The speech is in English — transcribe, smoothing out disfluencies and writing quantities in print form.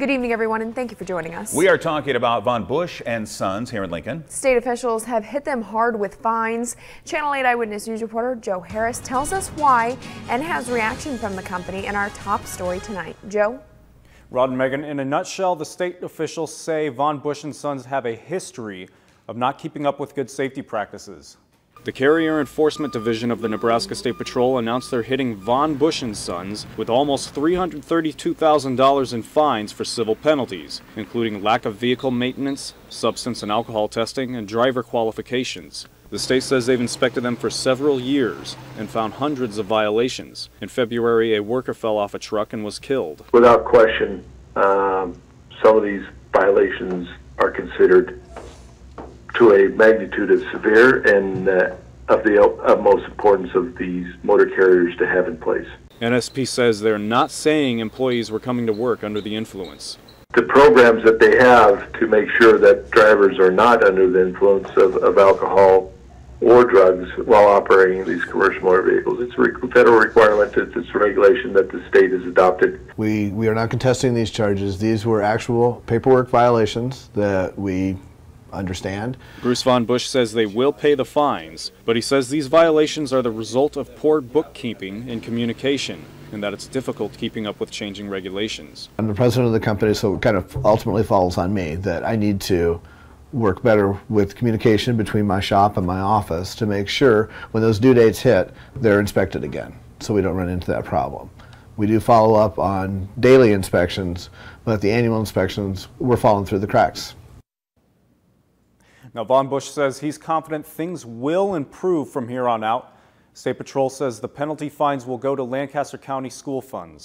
Good evening, everyone, and thank you for joining us. We are talking about Von Busch and Sons here in Lincoln. State officials have hit them hard with fines. Channel 8 Eyewitness News reporter Joe Harris tells us why and has reaction from the company in our top story tonight. Joe? Rod and Megan, in a nutshell, the state officials say Von Busch and Sons have a history of not keeping up with good safety practices. The Carrier Enforcement Division of the Nebraska State Patrol announced they're hitting Von Busch and Sons with almost $332,000 in fines for civil penalties, including lack of vehicle maintenance, substance and alcohol testing, and driver qualifications. The state says they've inspected them for several years and found hundreds of violations. In February, a worker fell off a truck and was killed. Without question, some of these violations are considered to a magnitude of severe and of the utmost importance of these motor carriers to have in place. NSP says they're not saying employees were coming to work under the influence. The programs that they have to make sure that drivers are not under the influence of alcohol or drugs while operating these commercial motor vehicles. It's a federal requirement. It's a regulation that the state has adopted. We are not contesting these charges. These were actual paperwork violations that we understand. Bruce Von Busch says they will pay the fines, but he says these violations are the result of poor bookkeeping and communication, and that it's difficult keeping up with changing regulations. I'm the president of the company, so it kind of ultimately falls on me that I need to work better with communication between my shop and my office to make sure when those due dates hit, they're inspected again, so we don't run into that problem. We do follow up on daily inspections, but the annual inspections, we're falling through the cracks. Now, Von Busch says he's confident things will improve from here on out. State Patrol says the penalty fines will go to Lancaster County school funds.